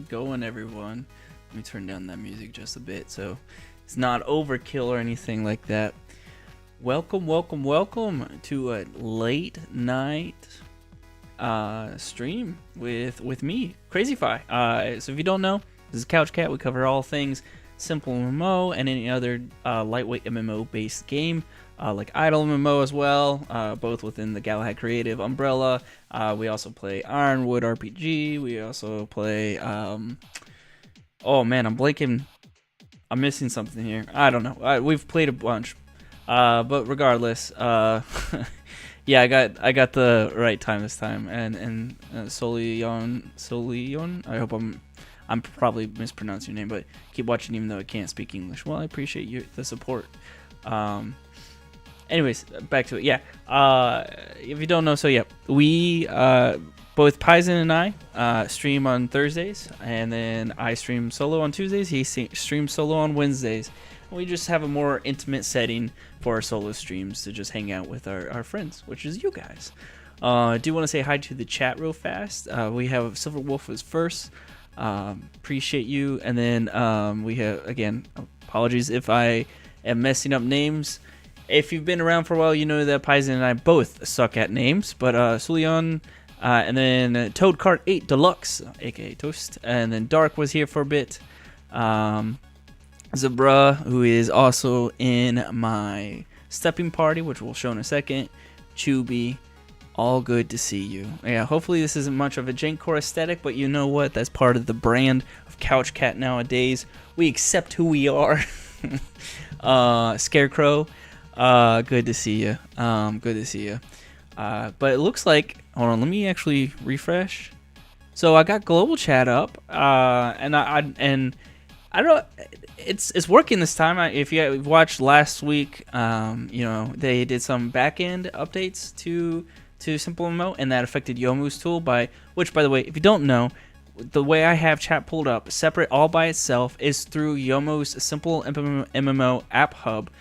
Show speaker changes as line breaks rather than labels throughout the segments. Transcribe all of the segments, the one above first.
it going, everyone? Let me turn down that music just a bit so it's not overkill or anything like that. Welcome to a late night stream with me, CrazyFi. So if you don't know, this is Couch Cat. We cover all things SimpleMMO and any other lightweight MMO based game. Like Idle MMO as well, both within the Galahad Creative umbrella. We also play Ironwood RPG. We also play, oh man, I'm blanking. I'm missing something here. I don't know. We've played a bunch, but regardless, yeah, I got the right time this time. And Solion. I hope I'm probably mispronouncing your name, but keep watching even though I can't speak English. Well, I appreciate the support. Anyways, back to it. Yeah. If you don't know, so yeah, we both Paisen and I stream on Thursdays, and then I stream solo on Tuesdays. He streams solo on Wednesdays. And we just have a more intimate setting for our solo streams to just hang out with our friends, which is you guys. I do want to say hi to the chat real fast. We have Silver Wolf was first. Appreciate you, and then we have, again, apologies if I am messing up names. If you've been around for a while, you know that Paisen and I both suck at names, but Sulion, and then Toadcart 8 Deluxe, aka Toast, and then Dark was here for a bit. Zabra, who is also in my stepping party, which we'll show in a second. Chubby, all good to see you. Yeah, hopefully this isn't much of a Jankcore aesthetic, but you know what? That's part of the brand of Couch Cat nowadays. We accept who we are. Scarecrow. Good to see you. Good to see you. But it looks like, hold on, let me actually refresh. So I got global chat up, and I don't know, it's working this time. If you watched last week, you know, they did some back-end updates to SimpleMMO, and that affected Yomu's tool which, by the way, if you don't know, the way I have chat pulled up, separate all by itself, is through Yomu's SimpleMMO App Hub,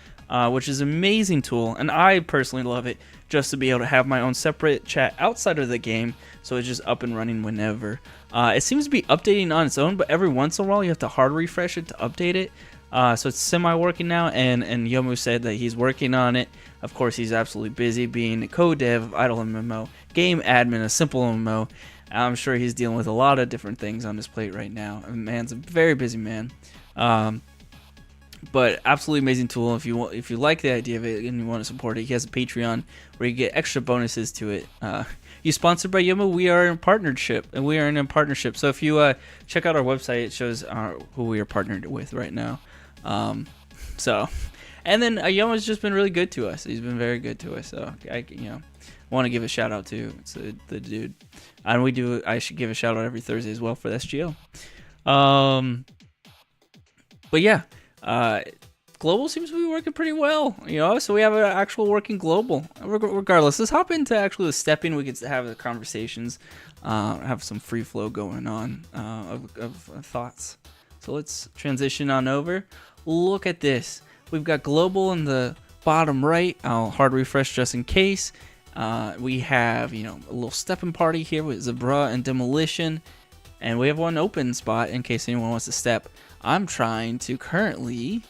which is an amazing tool, and I personally love it just to be able to have my own separate chat outside of the game, so it's just up and running whenever. It seems to be updating on its own, but every once in a while you have to hard refresh it to update it. So it's semi-working now, and Yomu said that he's working on it. Of course, he's absolutely busy being co-dev of Idle MMO, game admin of SimpleMMO. I'm sure he's dealing with a lot of different things on his plate right now. Man's a very busy man. But absolutely amazing tool. If you like the idea of it and you want to support it, he has a Patreon where you get extra bonuses to it. You sponsored by Yomu, we are in partnership, So if you check out our website, it shows who we are partnered with right now. And then Yomu's just been really good to us. He's been very good to us. So I want to give a shout out to the dude, and I should give a shout out every Thursday as well for the SGO. But yeah. Global seems to be working pretty well, so we have an actual working global. Regardless, let's hop into actually the stepping. We could have the conversations, have some free flow going on of thoughts. So let's transition on over. Look at this. We've got global in the bottom right. I'll hard refresh just in case. We have, a little stepping party here with Zabra and Demolition. And we have one open spot in case anyone wants to step. I'm trying to currently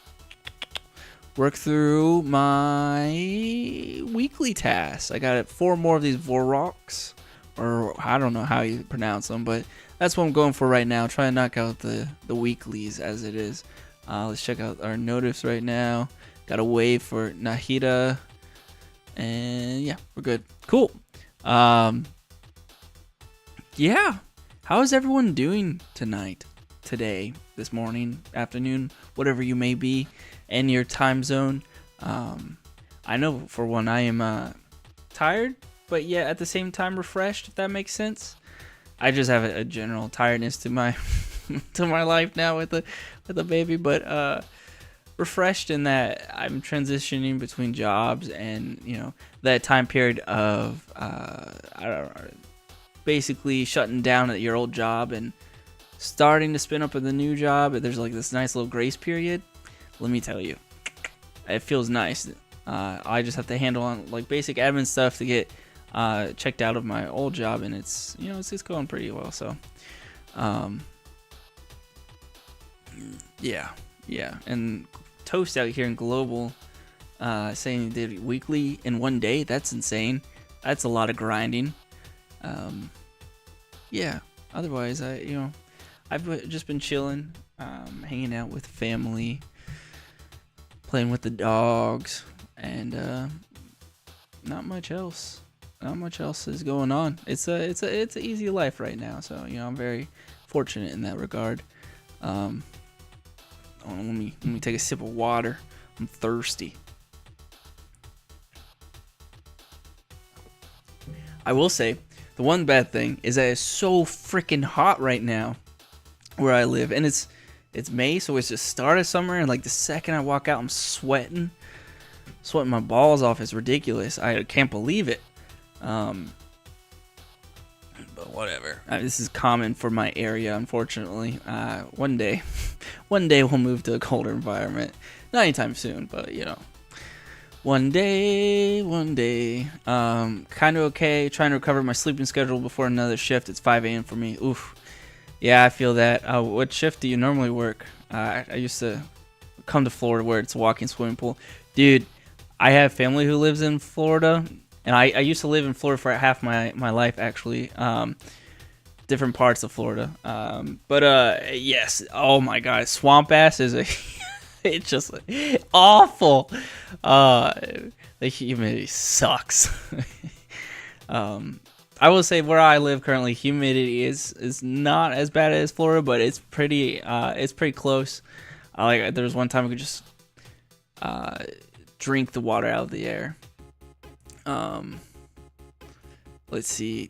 work through my weekly tasks. I got 4 more of these Voroks, or I don't know how you pronounce them, but that's what I'm going for right now. Trying to knock out the weeklies as it is. Let's check out our notifs right now. Got a wave for Nahida, and yeah, we're good. Cool. Yeah. How is everyone doing tonight, today, this morning, afternoon, whatever you may be in your time zone? I know for one, I am tired, but yet at the same time refreshed, if that makes sense. I just have a general tiredness to my to my life now with the baby, but refreshed in that I'm transitioning between jobs, and that time period of I don't know, basically shutting down at your old job and starting to spin up at the new job. There's like this nice little grace period. Let me tell you, it feels nice. I just have to handle on like basic admin stuff to get checked out of my old job, and it's it's going pretty well. So Yeah, yeah. And Toast out here in Global saying he did it weekly in 1 day. That's insane. That's a lot of grinding. Yeah. Otherwise, I've just been chilling, hanging out with family, playing with the dogs, and not much else. Not much else is going on. It's an easy life right now. So I'm very fortunate in that regard. Let me take a sip of water. I'm thirsty. I will say, the one bad thing is that it's so freaking hot right now where I live, and it's May, so it's just start of summer, and like the second I walk out, I'm sweating my balls off. It's ridiculous. I can't believe it. But whatever. This is common for my area, unfortunately. One day we'll move to a colder environment. Not anytime soon, but one day. Kind of okay. Trying to recover my sleeping schedule before another shift. It's 5 a.m. for me. Oof. Yeah, I feel that. What shift do you normally work? I used to come to Florida where it's a walking swimming pool. Dude, I have family who lives in Florida. And I used to live in Florida for half my life, actually. Different parts of Florida. But yes. Oh, my God. Swamp ass is it's just awful. The humidity sucks. I will say where I live currently, humidity is not as bad as Florida, but it's pretty close. There was one time I could just drink the water out of the air. Let's see.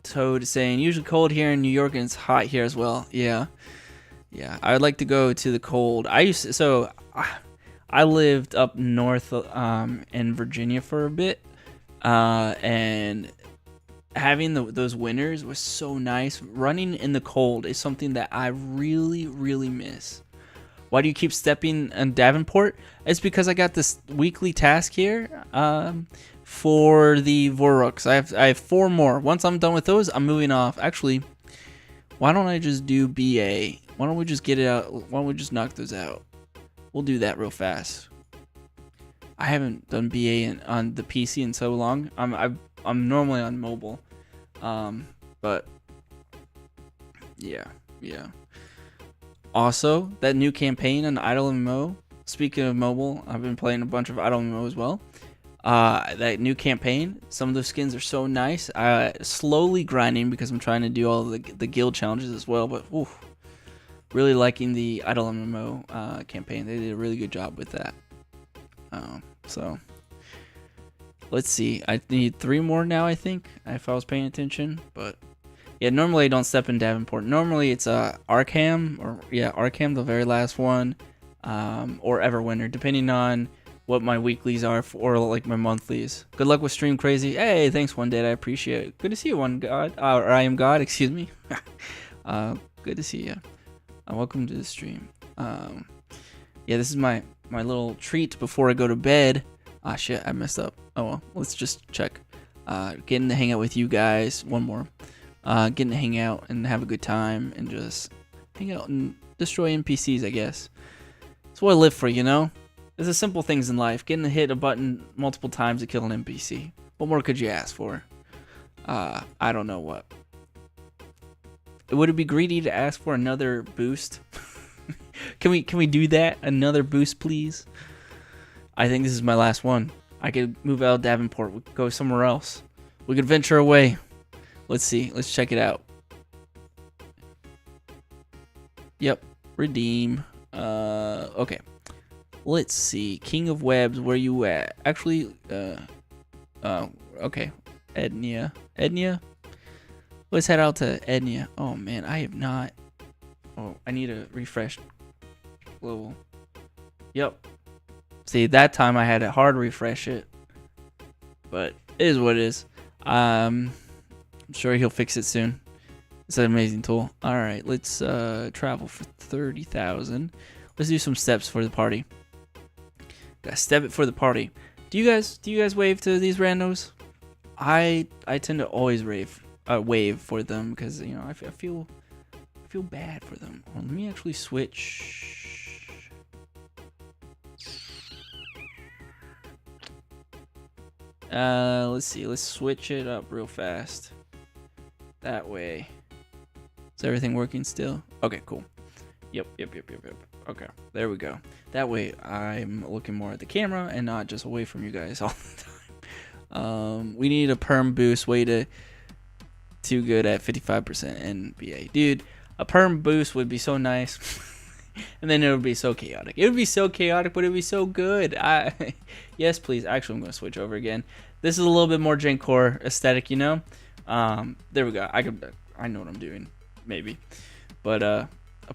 Toad is saying usually cold here in New York and it's hot here as well. Yeah. I would like to go to the cold. I lived up north in Virginia for a bit, and having those winters was so nice. Running in the cold is something that I really, really miss. Why do you keep stepping on Davenport? It's because I got this weekly task here for the Voruks. I have 4 more. Once I'm done with those, I'm moving off. Actually, why don't I just do BA? Why don't we just get it out? Why don't we just knock those out? We'll do that real fast. I haven't done BA on the PC in so long. I'm normally on mobile, but yeah. Also, that new campaign on Idle MMO. Speaking of mobile, I've been playing a bunch of Idle MMO as well. That new campaign, some of those skins are so nice. Slowly grinding because I'm trying to do all the guild challenges as well. But really liking the Idle MMO campaign. They did a really good job with that. So let's see. I need 3 more now, I think, if I was paying attention. But yeah, normally I don't step in Davenport. Normally it's Arkham, Arkham, the very last one, or Everwinter, depending on what my weeklies are or like my monthlies. Good luck with Stream Crazy. Hey, thanks, One Date. I appreciate it. Good to see you, One God. Or I am God. Excuse me. Good to see you. Welcome to the stream. This is my little treat before I go to bed. Shit, I messed up. Oh well, let's just check. Getting to hang out with you guys. One more. Getting to hang out and have a good time and just hang out and destroy NPCs, I guess. That's what I live for, It's the simple things in life. Getting to hit a button multiple times to kill an NPC. What more could you ask for? I don't know what. Would it be greedy to ask for another boost? Can we do that? Another boost, please? I think this is my last one. I could move out of Davenport. We could go somewhere else. We could venture away. Let's see. Let's check it out. Yep. Redeem. Okay. Let's see. King of Webs, where you at? Actually, okay. Ednia. Let's head out to Ednia. Oh, man. I have not. Oh, I need a refresh level. Yep. See, that time I had to hard refresh it. But it is what it is. I'm sure he'll fix it soon. It's an amazing tool. Alright, let's travel for 30,000. Let's do some steps for the party. Gotta step it for the party. Do you guys wave to these randos? I tend to always wave for them because I feel bad for them. Well, let me actually switch. Let's see. Let's switch it up real fast. That way. Is everything working still? Okay, cool. Yep. Okay, there we go. That way I'm looking more at the camera and not just away from you guys all the time. We need a perm boost. Way to too good at 55% NBA. Dude, a perm boost would be so nice. And then it would be so chaotic. It would be so chaotic, but it would be so good. Yes, please. Actually, I'm going to switch over again. This is a little bit more Gen Core aesthetic, you know? There we go. I know what I'm doing. Maybe. But a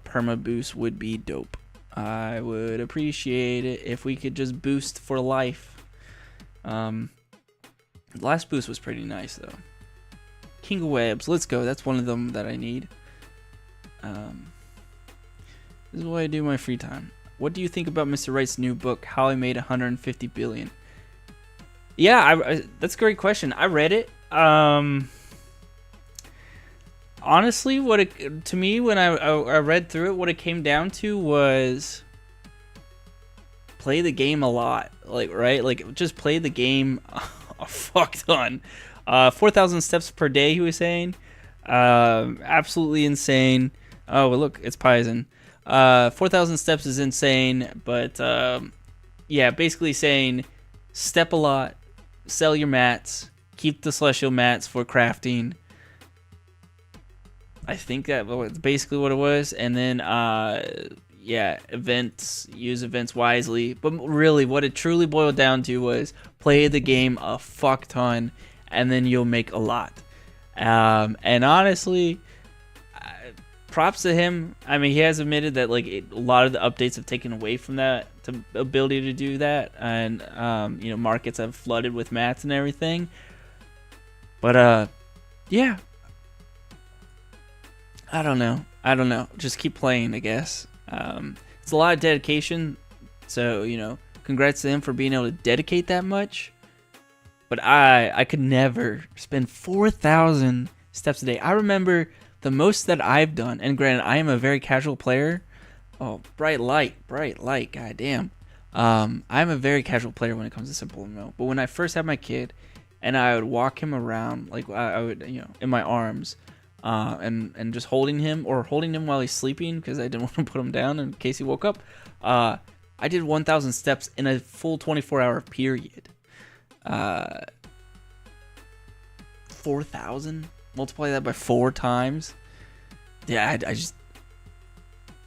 perma boost would be dope. I would appreciate it if we could just boost for life. The last boost was pretty nice, though. King of Webs. Let's go. That's one of them that I need. This is what I do in my free time. What do you think about Mr. Wright's new book, How I Made 150 Billion? Yeah, that's a great question. I read it. Honestly, to me, when I read through it, what it came down to was play the game a lot. Like just play the game a fuck ton. 4,000 steps per day, he was saying. Absolutely insane. Oh, well, look, it's Paisen. 4,000 steps is insane, but yeah, basically saying step a lot, sell your mats, keep the celestial mats for crafting. I think that was basically what it was. And then yeah, events, use events wisely. But really, what it truly boiled down to was play the game a fuck ton, and then you'll make a lot. And honestly, props to him. I mean, he has admitted that like a lot of the updates have taken away from that ability to do that, and you know, markets have flooded with mats and everything. But yeah, I don't know. Just keep playing, I guess. It's a lot of dedication, so you know, congrats to him for being able to dedicate that much. But I could never spend 4,000 steps a day. I remember the most that I've done, and granted, I am a very casual player. Oh, bright light, goddamn. I'm a very casual player when it comes to SimpleMMO. But when I first had my kid, and I would walk him around, like I would, you know, in my arms, and just holding him while he's sleeping because I didn't want to put him down in case he woke up. I did 1,000 steps in a full 24-hour period. 4,000. Multiply that by 4 times. Yeah,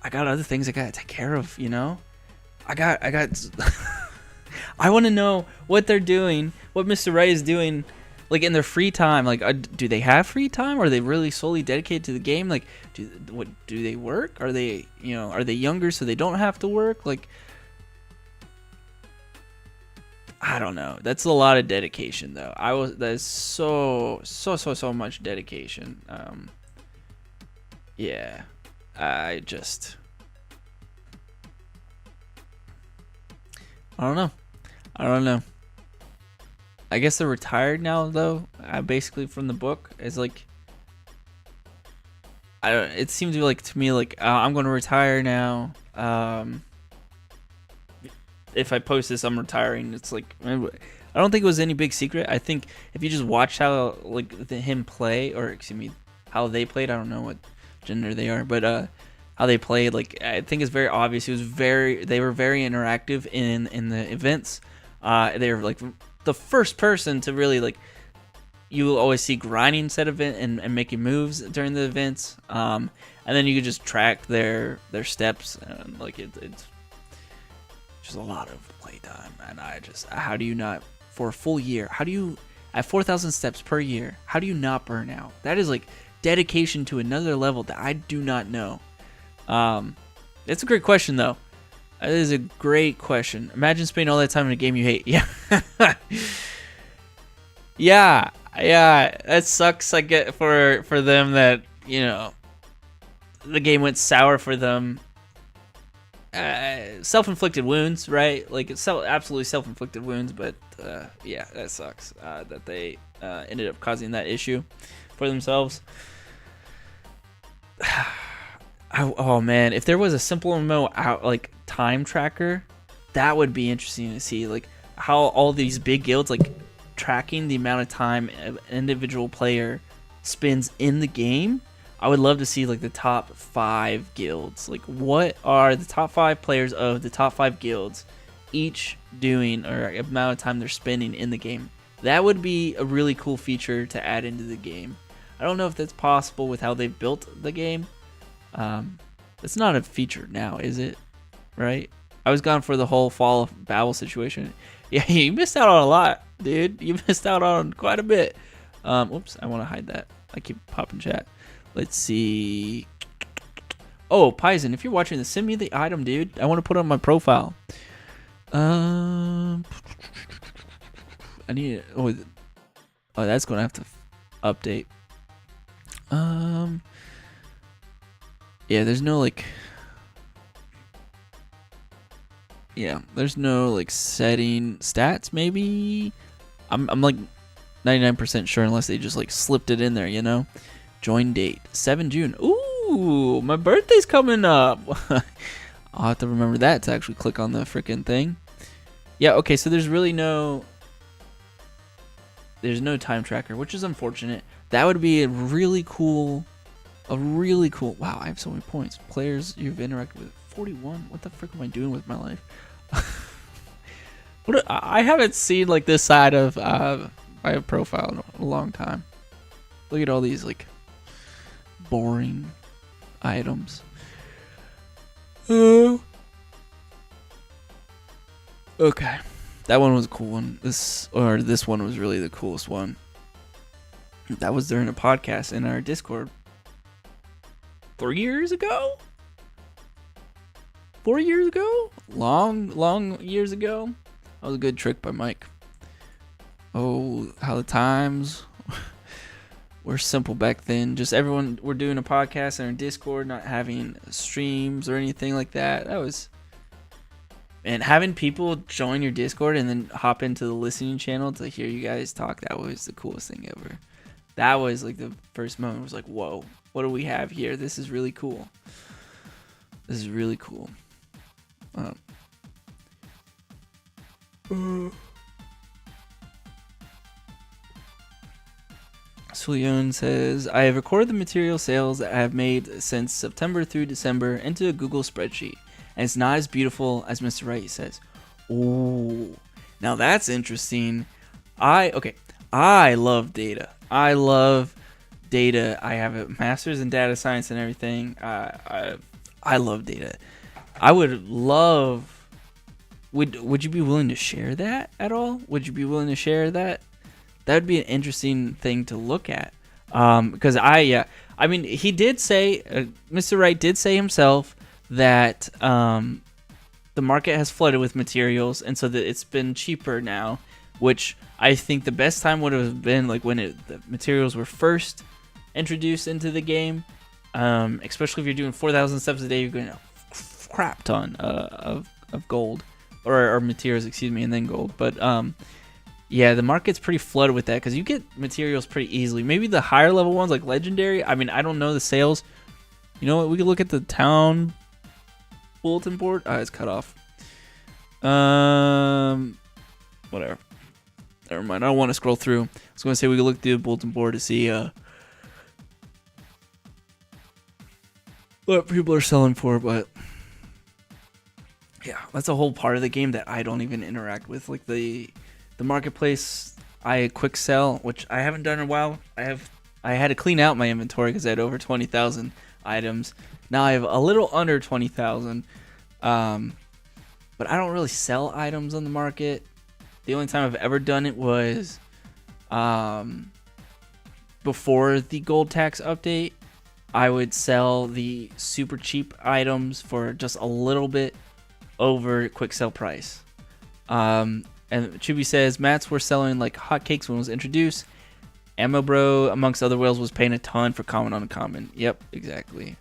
I got other things I gotta take care of, you know? I got I want to know what they're doing, what Mr. Wright is doing, like in their free time. Like, do they have free time? Or are they really solely dedicated to the game? Like, do they work? Are they younger so they don't have to work? Like, I don't know. That's a lot of dedication, though. That's so much dedication. Yeah, I don't know. I guess they're retired now, though. Basically, from the book, it's like, it seems like to me like I'm going to retire now. If I post this, I'm retiring. It's like, I don't think it was any big secret. I think if you just watch how like him play, or excuse me, how they played. I don't know what gender they are, but how they played, like I think it's very obvious. They were very interactive in the events. They were like the first person to really like. You will always see grinding set event and making moves during the events. And then you could just track their steps, and like it's just a lot of playtime. And how do you not, for a full year, at 4,000 steps per year, how do you not burn out? That is like dedication to another level that I do not know. It's a great question, though. It is a great question. Imagine spending all that time in a game you hate. Yeah. Yeah, that sucks. I get for them that, you know, the game went sour for them. Self-inflicted wounds, right? Like, it's absolutely self-inflicted wounds, but yeah, that sucks that they ended up causing that issue for themselves. Oh man, if there was a simple MMO out like time tracker, that would be interesting to see. Like how all these big guilds like tracking the amount of time an individual player spends in the game. I would love to see like the top 5 guilds. Like what are the top 5 players of the top 5 guilds each doing, or amount of time they're spending in the game. That would be a really cool feature to add into the game. I don't know if that's possible with how they've built the game. It's not a feature now, is it? Right? I was gone for the whole fall of Babel situation. Yeah, you missed out on a lot, dude. You missed out on quite a bit. Oops, I want to hide that. I keep popping chat. Let's see. Oh, Paisen, if you're watching this, send me the item, dude. I want to put it on my profile. I need. Oh, that's gonna have to update. Yeah, there's no like. Yeah, there's no like setting stats. Maybe I'm like 99% sure, unless they just like slipped it in there. You know, join date 7 June. Ooh, my birthday's coming up. I'll have to remember that to actually click on the freaking thing. Yeah, okay, so there's no time tracker, which is unfortunate. That would be a really cool. Wow, I have so many points. Players you've interacted with 41. What the frick am I doing with my life? I haven't seen like this side of my profile in a long time. Look at all these like boring items. Okay, that one was a cool one. This one was really the coolest one. That was during a podcast in our Discord 3 years ago. 4 years ago, long years ago. That was a good trick by Mike. Oh, how the times were simple back then. Just everyone were doing a podcast in our Discord, not having streams or anything like that. That was, and having people join your Discord and then hop into the listening channel to hear you guys talk. That was the coolest thing ever. That was like the first moment. It was like, whoa, what do we have here? This is really cool. This is really cool. Sulion says, I have recorded the material sales that I have made since September through December into a Google spreadsheet, and it's not as beautiful as Mr. Wright says. Ooh, now that's interesting. I love data. I have a master's in data science and everything. I love data. I would love. Would you be willing to share that at all? Would you be willing to share that? That would be an interesting thing to look at. Because I mean, he did say, Mr. Wright did say himself that the market has flooded with materials, and so that it's been cheaper now. Which I think the best time would have been like when the materials were first introduced into the game. Especially if you're doing 4,000 steps a day, you're going to crap ton of gold or materials, excuse me, and then gold. But yeah, the market's pretty flooded with that because you get materials pretty easily. Maybe the higher level ones like legendary. I mean, I don't know the sales. You know what? We could look at the town bulletin board. It's cut off. Whatever. Never mind. I don't want to scroll through. I was going to say we could look through the bulletin board to see what people are selling for, but yeah, that's a whole part of the game that I don't even interact with. Like the marketplace, I quick sell, which I haven't done in a while. I had to clean out my inventory because I had over 20,000 items. Now I have a little under 20,000, but I don't really sell items on the market. The only time I've ever done it was before the gold tax update. I would sell the super cheap items for just a little bit over quick sell price. And Chubi says mats were selling like hotcakes when it was introduced. Ammo Bro, amongst other whales, was paying a ton for common on uncommon. Yep, exactly.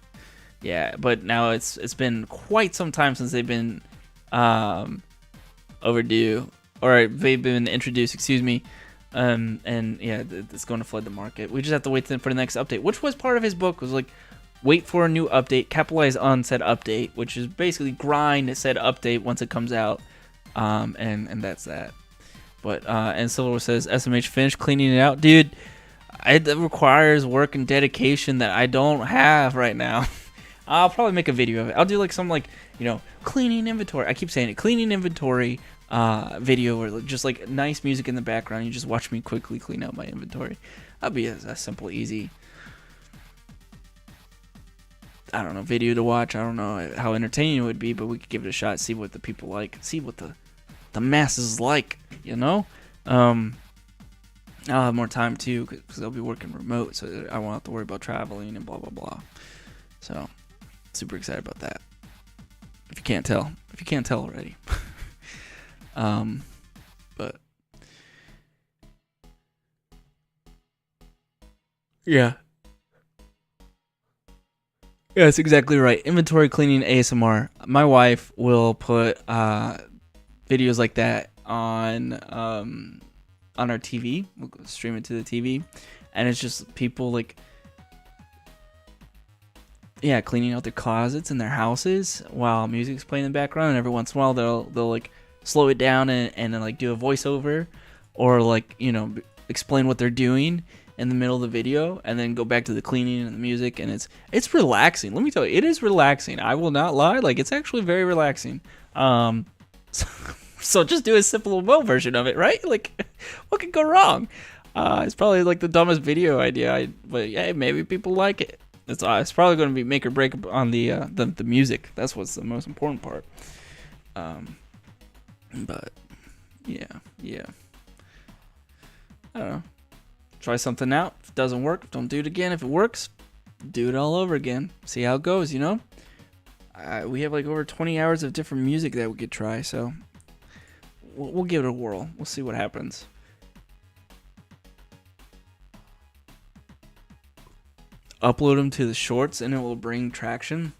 Yeah, but now it's been quite some time since they've been overdue, or they've been introduced. Excuse me. And yeah, it's going to flood the market. We just have to wait for the next update, which was part of his book. Was like, wait for a new update, capitalize on said update, which is basically grind said update once it comes out, and that's that. But and Silver says SMH finished cleaning it out, dude. It requires work and dedication that I don't have right now. I'll probably make a video of it. I'll do like some cleaning inventory. I keep saying it, cleaning inventory video, or just like nice music in the background. You just watch me quickly clean out my inventory. That'll be a simple, easy, I don't know, video to watch. I don't know how entertaining it would be, but we could give it a shot, see what the people like, see what the masses like, I'll have more time too, because I'll be working remote, so I won't have to worry about traveling and blah blah blah. So super excited about that. If you can't tell already. But yeah, that's exactly right. Inventory cleaning ASMR. My wife will put videos like that on our TV. We'll stream it to the TV, and it's just people cleaning out their closets in their houses while music's playing in the background. And every once in a while they'll slow it down and then do a voiceover, or explain what they're doing in the middle of the video, and then go back to the cleaning and the music. And it's relaxing. Let me tell you, it is relaxing. I will not lie. It's actually very relaxing. So just do a SimpleMMO version of it, right? What could go wrong? It's probably the dumbest video idea, but yeah, maybe people like it. It's probably going to be make or break on the music. That's what's the most important part. But yeah. I don't know. Try something out. If it doesn't work, don't do it again. If it works, do it all over again. See how it goes. We have over 20 hours of different music that we could try, so we'll give it a whirl. We'll see what happens. Upload them to the shorts and it will bring traction.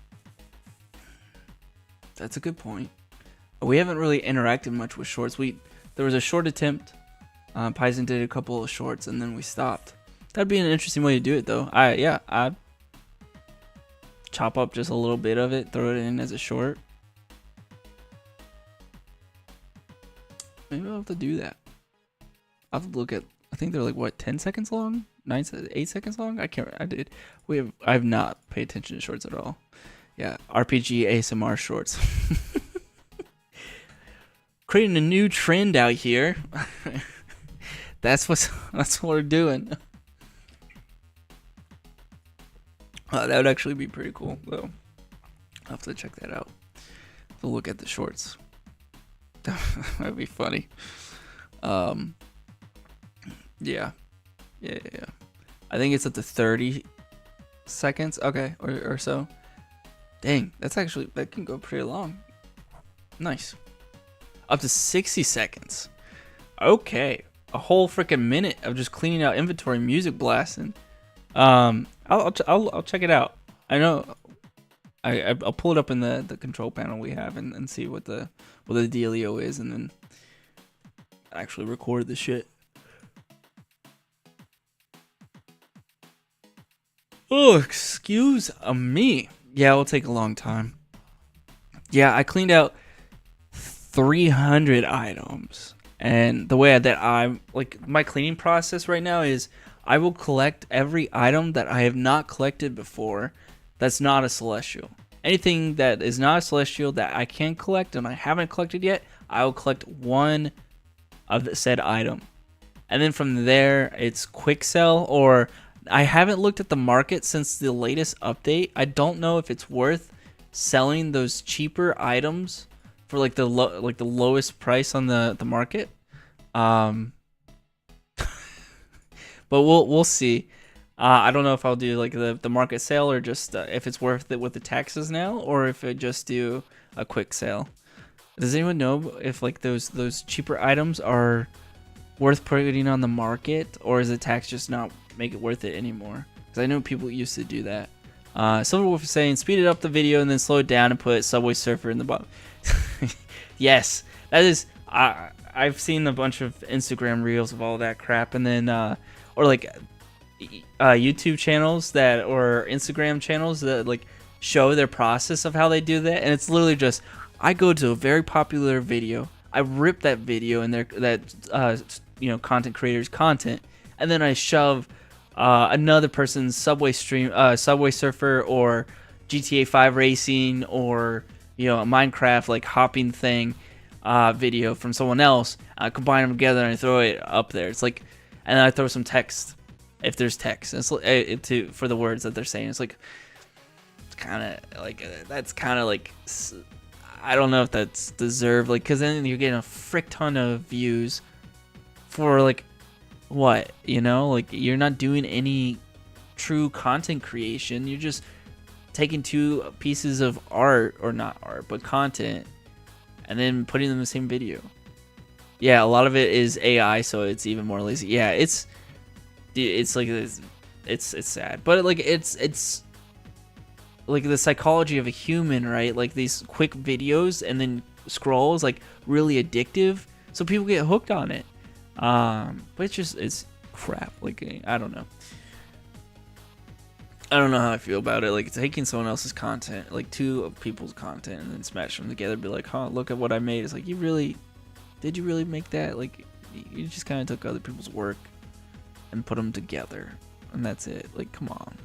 That's a good point. We haven't really interacted much with shorts. There was a short attempt. Paisen did a couple of shorts and then we stopped. That'd be an interesting way to do it, though. I'd chop up just a little bit of it, throw it in as a short. Maybe I'll have to do that. I'll have to look at. I think they're 10 seconds long, 8 seconds long. I've not paid attention to shorts at all. Yeah, RPG ASMR shorts. Creating a new trend out here. That's what we're doing. That would actually be pretty cool, though. I'll have to check that out. To look at the shorts. That'd be funny. Yeah. I think it's up to 30 seconds. Okay, or so. Dang, that can go pretty long. Nice. Up to 60 seconds. Okay, a whole freaking minute of just cleaning out inventory, music blasting. I'll check it out. I know. I'll pull it up in the control panel we have and see what the dealio is, and then actually record the shit. Oh, excuse me. Yeah, it'll take a long time. Yeah, I cleaned out 300 items, and the way that I'm my cleaning process right now is I will collect every item that I have not collected before that's not a celestial. Anything that is not a celestial that I can collect and I haven't collected yet, I will collect one of the said item. And then from there, it's quick sell, or I haven't looked at the market since the latest update. I don't know if it's worth selling those cheaper items for the lowest price on the market. But we'll see. I don't know if I'll do the market sale, or just if it's worth it with the taxes now, or if I just do a quick sale. Does anyone know if those cheaper items are worth putting on the market, or is the tax just not make it worth it anymore? Because I know people used to do that. Silverwolf is saying speed it up the video and then slow it down and put Subway Surfer in the bottom. Yes, that is. I've seen a bunch of Instagram reels of all that crap, and then YouTube channels that or Instagram channels that like show their process of how they do that, and it's literally just I go to a very popular video, I rip that video and content creators' content, and then I shove another person's Subway Surfer or GTA 5 racing or a Minecraft like hopping thing video from someone else. I combine them together and I throw it up there. It's like, and then I throw some text if there's text. It's for the words that they're saying. It's like kind of like that's kind of like I don't know if that's deserved, like, because then you're getting a frick ton of views for like what, like you're not doing any true content creation. You're just taking two pieces of art, or not art but content, and then putting them in the same video. Yeah, a lot of it is AI, so it's even more lazy. Yeah, it's like it's sad, but like it's like the psychology of a human, right? Like these quick videos and then scrolls, like really addictive, so people get hooked on it. But it's crap. Like I don't know how I feel about it. Like taking someone else's content, like two of people's content, and then smash them together, be like, huh, look at what I made. It's like, did you really make that? Like you just kind of took other people's work and put them together, and that's it. Like come on.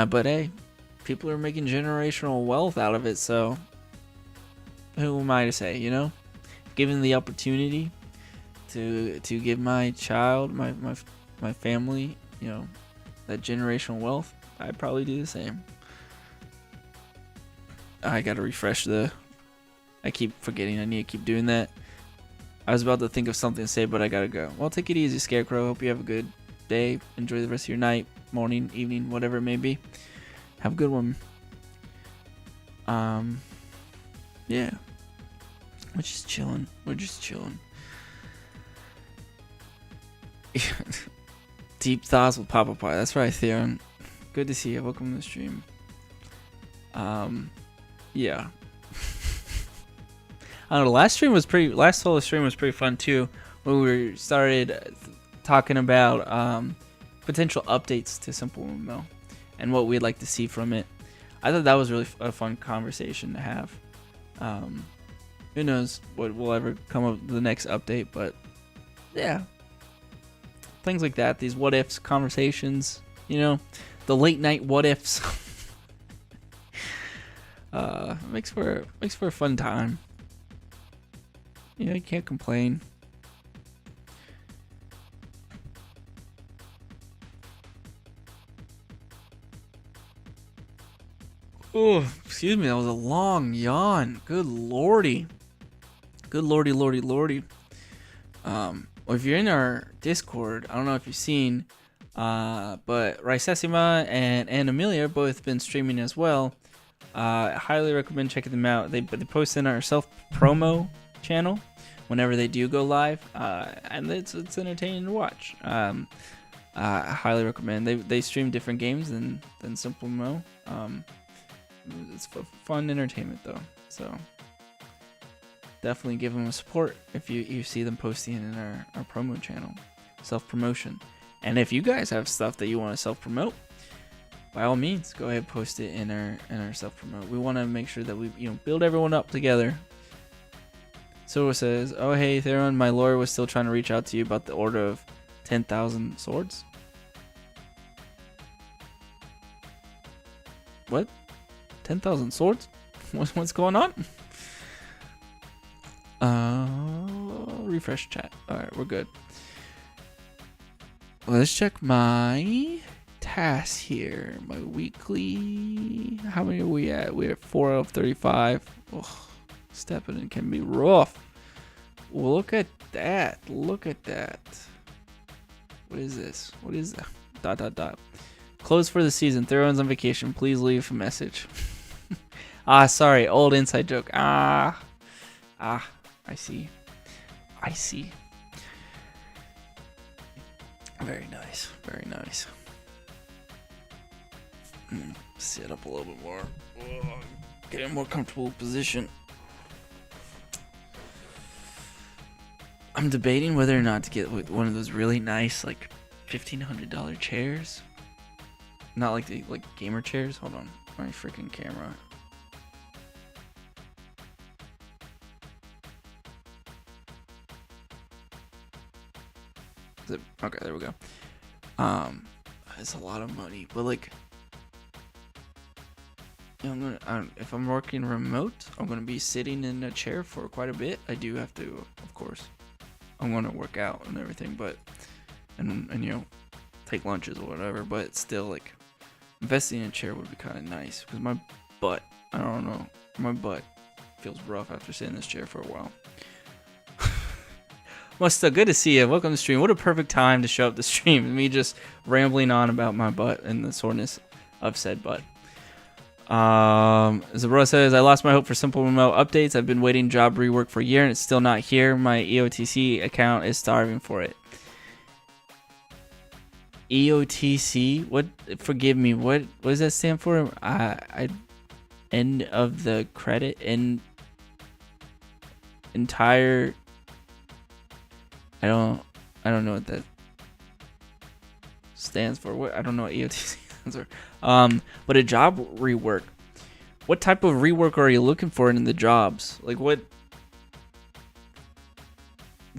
But hey, people are making generational wealth out of it, so who am I to say, given the opportunity to give my child, my family, that generational wealth, I'd probably do the same. I gotta refresh I keep forgetting I need to keep doing that. I was about to think of something to say, but I gotta go. Well, take it easy, Scarecrow. Hope you have a good day. Enjoy the rest of your night, morning, evening, whatever it may be. Have a good one. Yeah. We're just chilling. Deep thoughts with Papa Pie. That's right, Theron. Good to see you. Welcome to the stream. Yeah. I don't know. Last solo stream was pretty fun too. When we started talking about potential updates to SimpleMMO and what we'd like to see from it. I thought that was really a fun conversation to have. Who knows what will ever come of the next update, but yeah, things like that. These what ifs conversations, the late night what ifs. Makes for a fun time. You can't complain. Oh, excuse me, that was a long yawn. Good lordy. Lordy. Well, if you're in our Discord, I don't know if you've seen, but Ricesima and Amelia both been streaming as well. I highly recommend checking them out. They post in our self-promo channel whenever they do go live, and it's entertaining to watch. I highly recommend. They stream different games than SimpleMMO. It's fun entertainment though, so definitely give them a support if you see them posting in our promo channel, self-promotion. And if you guys have stuff that you want to self-promote, by all means, go ahead and post it in our self-promote. We want to make sure that we build everyone up together. So it says, oh hey Theron, my lawyer was still trying to reach out to you about the order of 10,000 swords. What? 10,000 swords? What's going on? Refresh chat. Alright, we're good. Let's check my tasks here. My weekly. How many are we at? We're at 4 out of 35. Ugh, stepping in can be rough. Well, look at that. Look at that. What is this? What is that? ... Closed for the season. Theron's on vacation. Please leave a message. Sorry. Old inside joke. I see. Very nice. Sit up a little bit more. Get in a more comfortable position. I'm debating whether or not to get one of those really nice, like, $1,500 chairs. Not like the gamer chairs. Hold on, my freaking camera. Okay, there we go. It's a lot of money, but like, you know, if I'm working remote, I'm gonna be sitting in a chair for quite a bit. I do have to, of course, I'm gonna work out and everything, but and you know, take lunches or whatever. But still, like, investing in a chair would be kind of nice because my butt, I don't know, my butt feels rough after sitting in this chair for a while. Musta, good to see you. Welcome to the stream. What a perfect time to show up the stream. Me just rambling on about my butt and the soreness of said butt. Zabura says, I lost my hope for SimpleMMO updates. I've been waiting job rework for a year and it's still not here. My EOTC account is starving for it. EOTC? What? Forgive me. What does that stand for? I end of the credit and entire. I don't know what that stands for. What, I don't know what EOTC stands for. But a job rework. What type of rework are you looking for in the jobs? Like what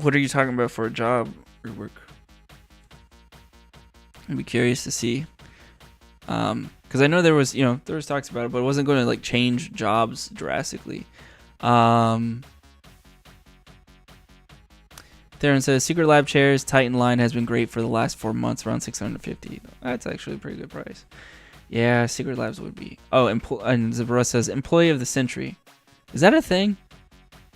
are you talking about for a job rework? I'd be curious to see. Because I know there was talks about it, but it wasn't going to like change jobs drastically. Theron says, Secret Lab chairs, Titan line has been great for the last 4 months, around $650. That's actually a pretty good price. Yeah, Secret Labs would be. Oh, and Zabura says, Employee of the Century. Is that a thing?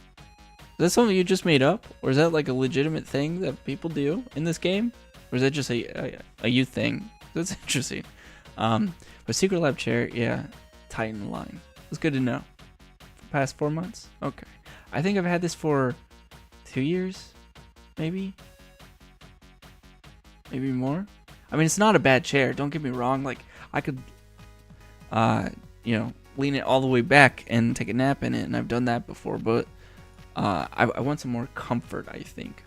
Is that something you just made up? Or is that like a legitimate thing that people do in this game? Or is that just a youth thing? That's interesting. But Secret Lab chair, yeah, Titan line. It's good to know. For past 4 months? Okay. I think I've had this for 2 years. Maybe more. I mean, it's not a bad chair. Don't get me wrong. Like, I could, lean it all the way back and take a nap in it, and I've done that before. But I want some more comfort, I think.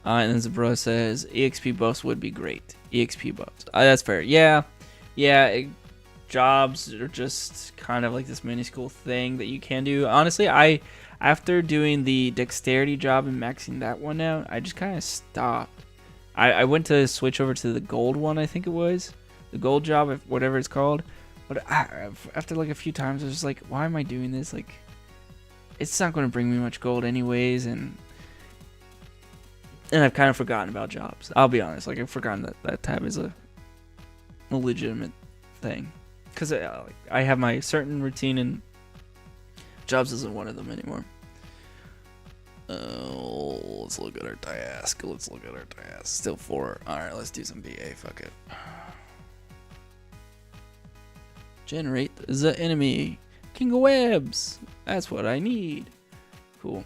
And then Zabra says EXP buffs would be great. EXP buffs. That's fair. Yeah. Jobs are just kind of like this minuscule thing that you can do. Honestly, after doing the dexterity job and maxing that one out, I just kind of stopped. I went to switch over to the gold one, I think it was. The gold job, whatever it's called. But after like a few times, I was just like, why am I doing this? Like, it's not going to bring me much gold anyways. And I've kind of forgotten about jobs. I'll be honest. Like, I've forgotten that tab is a legitimate thing. Because I have my certain routine and jobs isn't one of them anymore. Let's look at our task. Still 4. Alright, let's do some BA. Fuck it. Generate the enemy. King of Webs. That's what I need. Cool.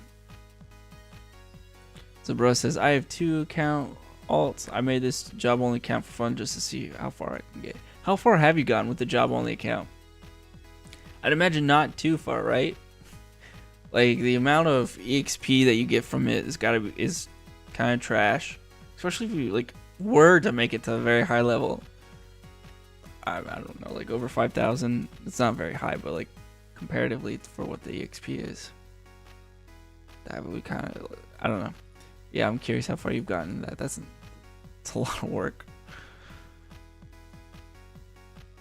Zabro says, I have 2 account alts. I made this job only account for fun just to see how far I can get. How far have you gotten with the job only account? I'd imagine not too far, right? Like, the amount of EXP that you get from it is kind of trash. Especially if you like were to make it to a very high level. I don't know, like over 5,000. It's not very high, but like comparatively for what the EXP is, that would kind of, I don't know. Yeah, I'm curious how far you've gotten that. It's a lot of work.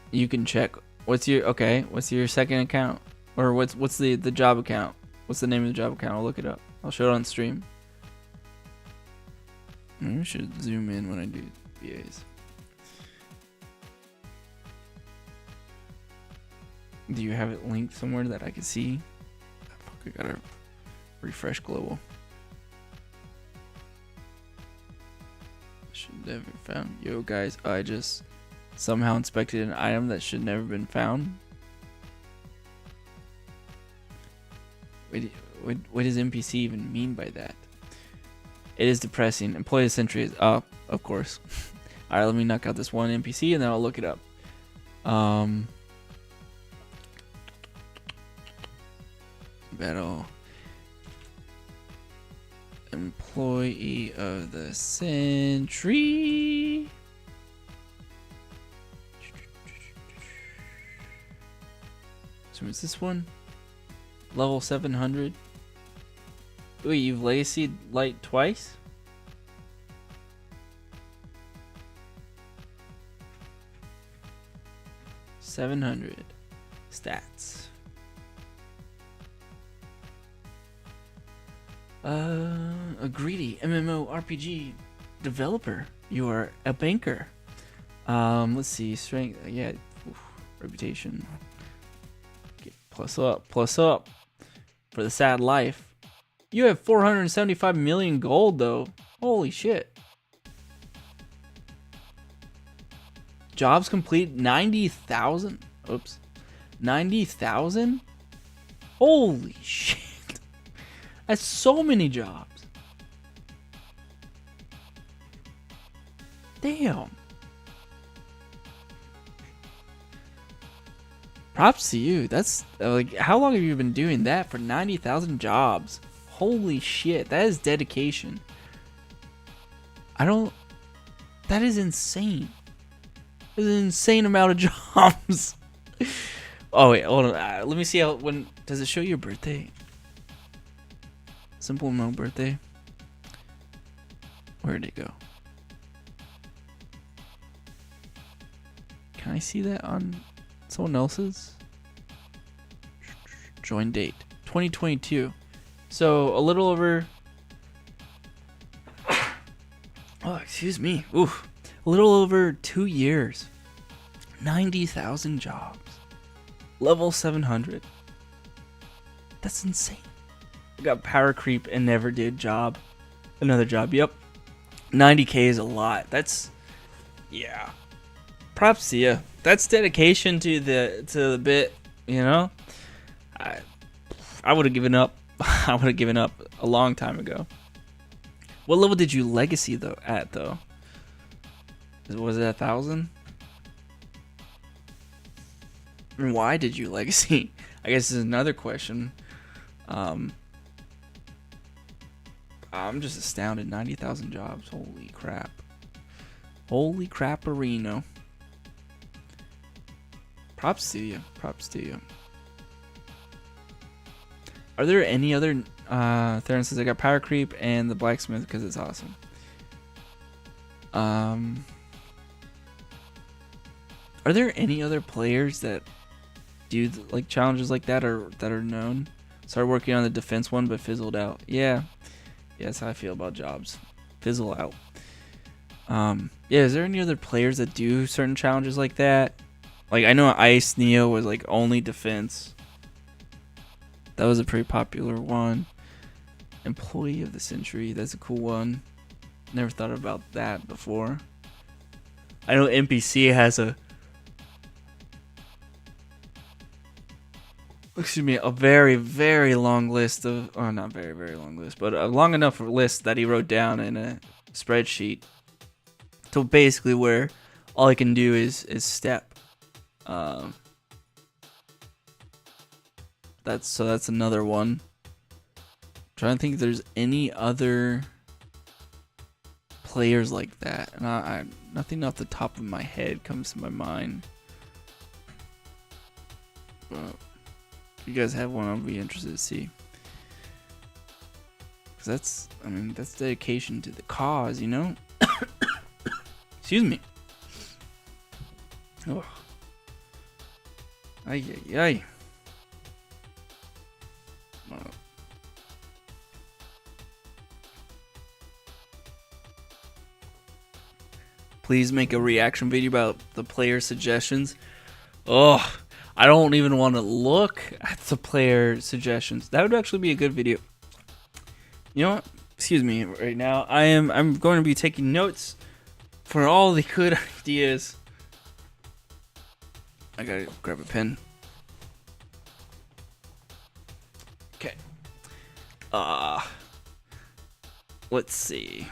You can check. What's your second account? Or what's the job account? What's the name of the job account? I'll look it up. I'll show it on stream. I should zoom in when I do VAs. Do you have it linked somewhere that I can see? Fuck, I gotta refresh global. Should never found. Yo guys, I just somehow inspected an item that should never been found. What does NPC even mean by that? It is depressing. Employee Century is up, of course. Alright, let me knock out this one NPC and then I'll look it up. Battle. Employee of the Century. Is this one? Level 700. Wait, you've legacied light twice? $700 stats. A greedy MMORPG developer. You are a banker. Let's see, strength. Yeah, oof, reputation. Okay, plus up for the sad life. You have 475 million gold though. Holy shit. Jobs complete 90,000. Oops. 90,000? Holy shit. That's so many jobs. Damn. Props to you. That's like, how long have you been doing that for 90,000 jobs? Holy shit. That is dedication. That is insane. That's an insane amount of jobs. Oh wait, hold on. Let me see when does it show your birthday? SimpleMMO birthday. Where did it go? Can I see that on someone else's? Join date 2022. So a little over. Oh, excuse me. Oof. A little over 2 years. 90,000 jobs. Level 700. That's insane. I got power creep and never did job. Another job. Yep. 90k is a lot. That's, yeah. Props to you. That's dedication to the bit, you know? I would have given up. I would have given up a long time ago. What level did you legacy though at though? Was it 1,000? And why did you legacy? I guess this is another question. I'm just astounded. 90,000 jobs. Holy crap. Holy crap-arino. Props to you. Props to you. Are there any other... Theron says I got power creep and the blacksmith because it's awesome. Are there any other players that do like challenges like that or that are known? Started working on the defense one but fizzled out. Yeah. Yeah, that's how I feel about jobs. Fizzle out. Yeah, is there any other players that do certain challenges like that? Like I know Ice Neo was like only defense. That was a pretty popular one. Employee of the Century, that's a cool one. Never thought about that before. I know NPC has a very, very long list of, oh, not very, very long list, but a long enough list that he wrote down in a spreadsheet. So basically where all I can do is step. That's another one. Trying to think if there's any other players like that, and nothing off the top of my head comes to my mind. But if you guys have one, I'll be interested to see. Cause that's dedication to the cause, you know. Excuse me. Oh. Ay ay ay. Please make a reaction video about the player suggestions. Oh, I don't even want to look at the player suggestions. That would actually be a good video. You know what? Excuse me right now. I'm going to be taking notes for all the good ideas. I gotta grab a pen. Okay. Let's see.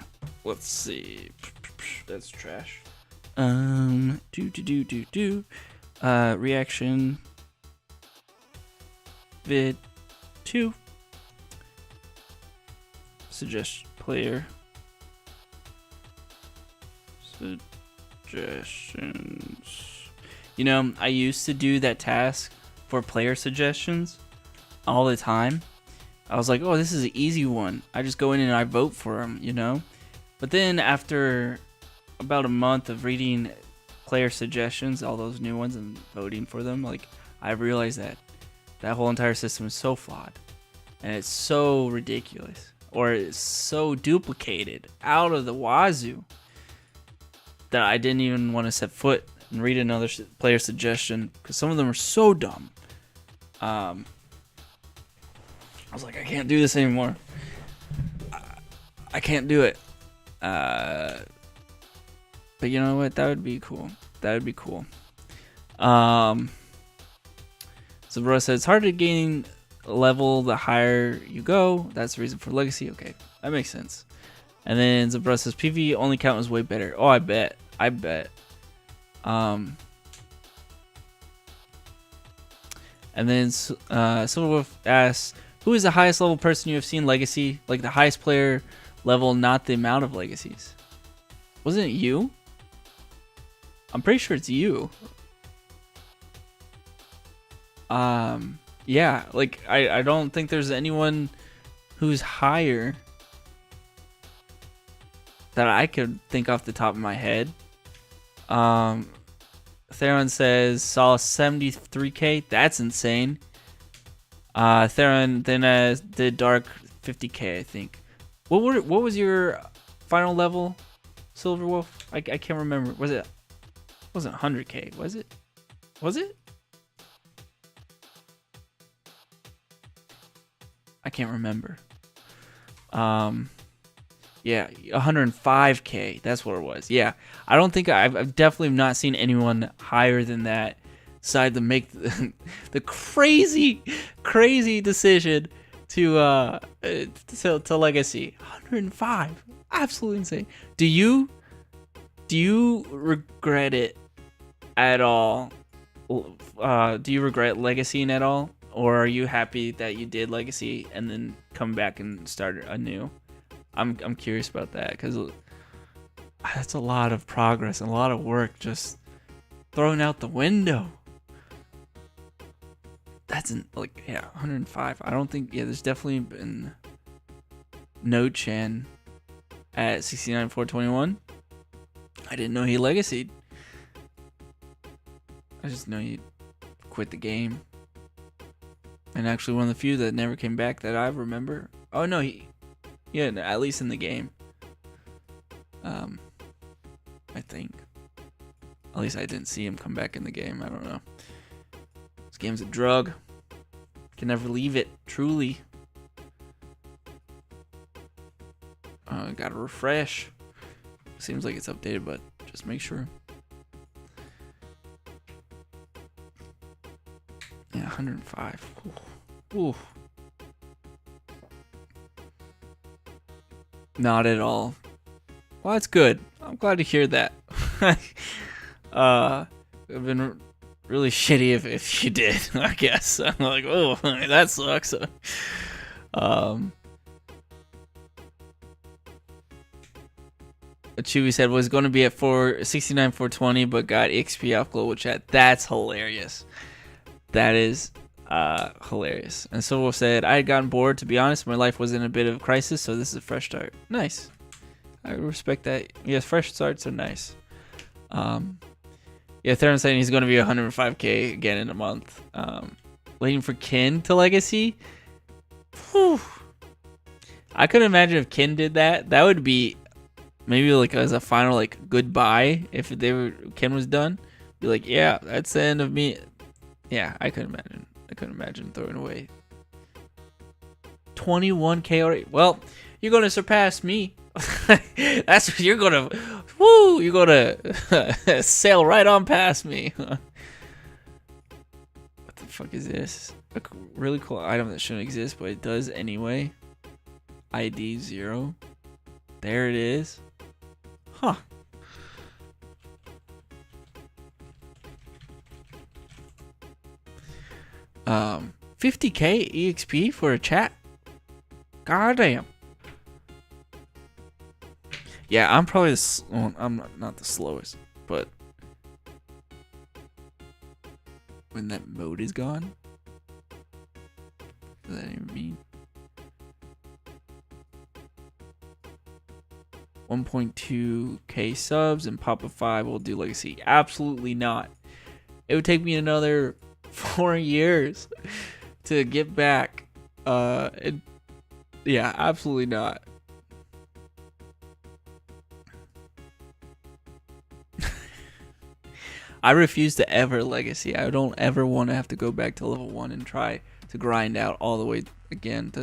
That's trash. Reaction vid 2. Suggest player suggestions. You know, I used to do that task for player suggestions all the time. I was like, oh, this is an easy one. I just go in and I vote for them, you know? But then after about a month of reading player suggestions, all those new ones, and voting for them, like, I realized that that whole entire system is so flawed. And it's so ridiculous. Or it's so duplicated out of the wazoo that I didn't even want to set foot and read another player suggestion, because some of them are so dumb. I was like, I can't do this anymore. I can't do it. But you know what? That would be cool. That would be cool. So bro said it's hard to gain level the higher you go. That's the reason for legacy. Okay, that makes sense. And then Zabra says PvE only count was way better. Oh, I bet. And then Silverwolf asks, who is the highest level person you have seen legacy? Like the highest player level, not the amount of legacies. Wasn't it you? I'm pretty sure it's you. Yeah, like I don't think there's anyone who's higher that I could think off the top of my head. Theron says saw 73k. That's insane. Theron then did dark 50k, I think. What was your final level, Silverwolf? I can't remember. Wasn't 100k? Was it? I can't remember. Yeah, 105k. That's what it was. Yeah, I don't think I've definitely not seen anyone higher than that decide to make the crazy decision to legacy. 105, absolutely insane. Do you regret it at all? Do you regret legacying at all, or are you happy that you did legacy and then come back and start anew? I'm curious about that, because that's a lot of progress and a lot of work just thrown out the window. That's 105. I don't think, there's definitely been no Chan at 69.421. I didn't know he legacied. I just know he quit the game. And actually one of the few that never came back that I remember. Oh no, yeah, at least in the game. I think. At least I didn't see him come back in the game. I don't know. This game's a drug. Can never leave it. Truly. Gotta refresh. Seems like it's updated, but just make sure. Yeah, 105. Ooh. Not at all. Well, that's good. I'm glad to hear that. It'd been really shitty if you did, I guess. I'm like, oh, that sucks. Chewy said was going to be at 420, but got XP off global chat. That's hilarious. That is hilarious. And Silverwolf said, I had gotten bored, to be honest. My life was in a bit of a crisis, so this is a fresh start. Nice. I respect that. Yes, fresh starts are nice. Yeah, Theron saying he's going to be 105k again in a month. Waiting for Kin to legacy. Whew. I could imagine if Kin did that. That would be maybe like as a final goodbye if Kin was done. Be like, yeah, that's the end of me. Yeah, I couldn't imagine throwing away 21k already. Well, you're gonna surpass me. That's what you're gonna. Woo! You're gonna sail right on past me. What the fuck is this? A really cool item that shouldn't exist, but it does anyway. ID 0. There it is. Huh. Um, 50k EXP for a chat. Goddamn. Yeah, I'm probably I'm not the slowest, but that mode is gone. What does that even mean? 1.2k subs and Papa 5 will do legacy. Absolutely not. It would take me another 4 years to get back. Yeah, absolutely not. I refuse to ever legacy. I don't ever want to have to go back to level 1 and try to grind out all the way again.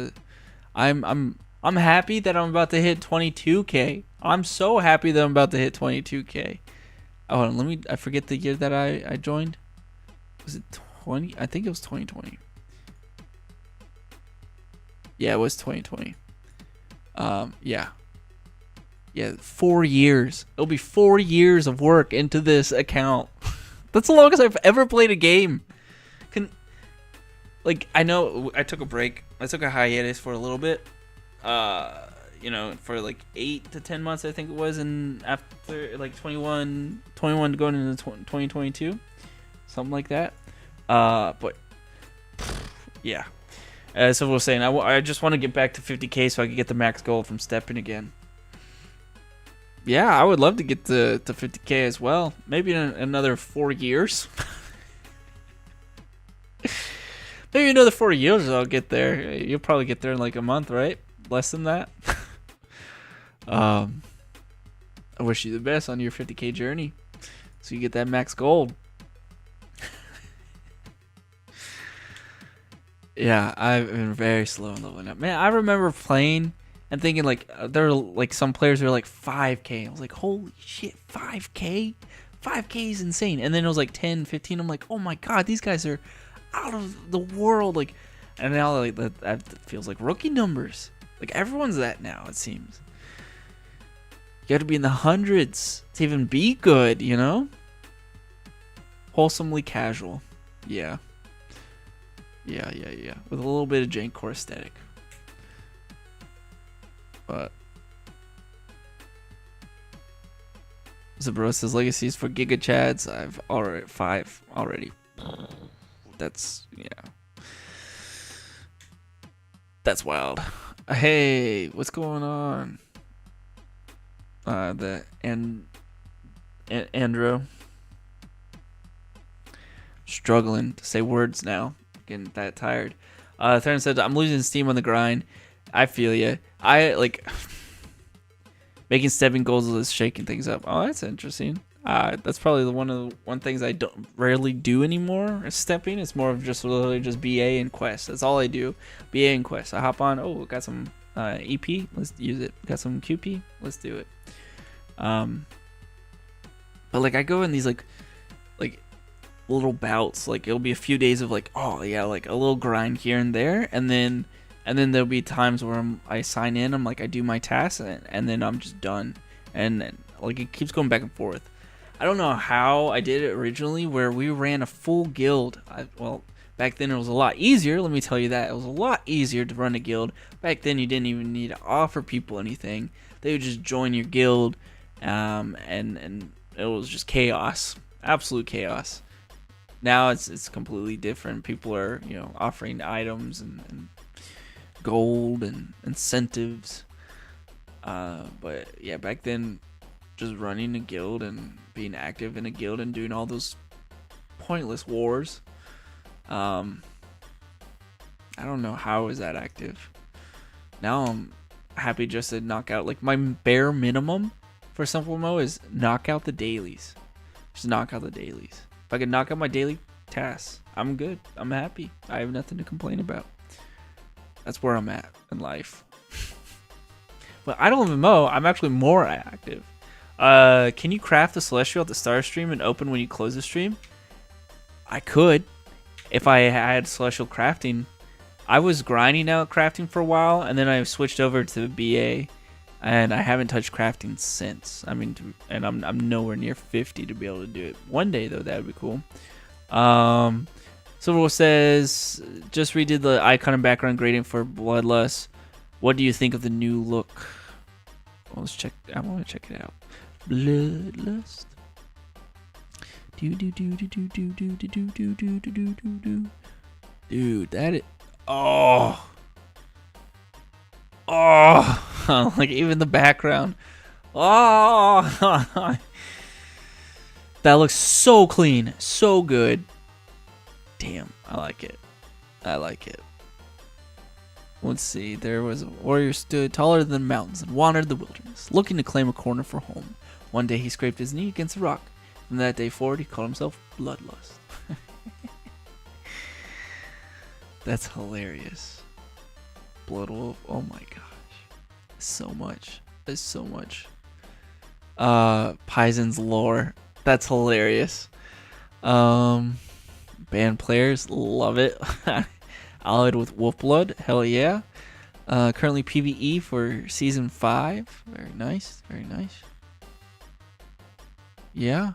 I'm happy that I'm about to hit 22k. I'm so happy that I'm about to hit 22k. Oh, hold on, I forget the year that I joined. Was it 20? I think it was 2020. Yeah, it was 2020. Yeah, 4 years. It'll be 4 years of work into this account. That's the longest I've ever played a game. I know I took a break. I took a hiatus for a little bit. For like 8 to 10 months, I think it was, and after like 21 going into 2022, something like that. But yeah. As I was saying, I just want to get back to 50k so I can get the max gold from stepping again. Yeah, I would love to get to 50k as well. Maybe in another 4 years. Maybe another 4 years I'll get there. You'll probably get there in like a month, right? Less than that. I wish you the best on your 50k journey, so you get that max gold. Yeah, I've been very slow in leveling up. Man, I remember playing and thinking like there were like some players who were like 5k. I was like, holy shit, 5k? 5k is insane. And then it was like 10, 15. I'm like, oh my god, these guys are out of the world. Like, and now like that feels like rookie numbers. Like everyone's that now, it seems. You got to be in the hundreds to even be good, you know? Wholesomely casual. Yeah. Yeah. With a little bit of Jank-core aesthetic. But Zabro says legacies for Giga Chads. I've already 5 already. That's That's wild. Hey, what's going on? Andrew. Struggling to say words now. Getting that tired. Theron said, I'm losing steam on the grind. I feel ya. I like making stepping goals is shaking things up. Oh, that's interesting. That's probably one things I don't rarely do anymore. Is stepping. It's more of just literally just BA and quest. That's all I do. BA and quest. I hop on. Oh, got some EP. Let's use it. Got some QP. Let's do it. But like I go in these like little bouts. Like it'll be a few days of like, oh yeah, like a little grind here and there, and then there'll be times where I sign in. I'm like I do my tasks and then I'm just done. And like it keeps going back and forth. I don't know how I did it originally, where we ran a full guild. Well, back then it was a lot easier. Let me tell you that it was a lot easier to run a guild. Back then you didn't even need to offer people anything. They would just join your guild, and it was just chaos, absolute chaos. Now it's completely different. People are offering items and gold and incentives. But yeah, back then, just running a guild and being active in a guild and doing all those pointless wars. I don't know how I was that active. Now I'm happy just to knock out, like my bare minimum for SimpleMMO is knock out the dailies. Just knock out the dailies. If I can knock out my daily tasks, I'm good. I'm happy. I have nothing to complain about. That's where I'm at in life. But I don't even know. I'm actually more active. Can you craft the Celestial at the start of stream and open when you close the stream? I could. If I had Celestial crafting. I was grinding out crafting for a while, and then I switched over to BA, and I haven't touched crafting since. I mean, and I'm nowhere near 50 to be able to do it. One day, though, that would be cool. Silverwolf says, just redid the icon and background gradient for Bloodlust. What do you think of the new look? Well, let's check. I want to check it out. Bloodlust. Dude, that is, oh, like even the background. Oh, that looks so clean, so good. Damn, I like it. I like it. Let's see. There was a warrior stood taller than the mountains and wandered the wilderness, looking to claim a corner for home. One day he scraped his knee against a rock. From that day forward, he called himself Bloodlust. That's hilarious. Bloodwolf. Oh my gosh. So much. There's so much. Paisen's lore. That's hilarious. Band players. Love it. Allied with Wolfblood. Hell yeah. Currently PvE for Season 5. Very nice. Very nice. Yeah.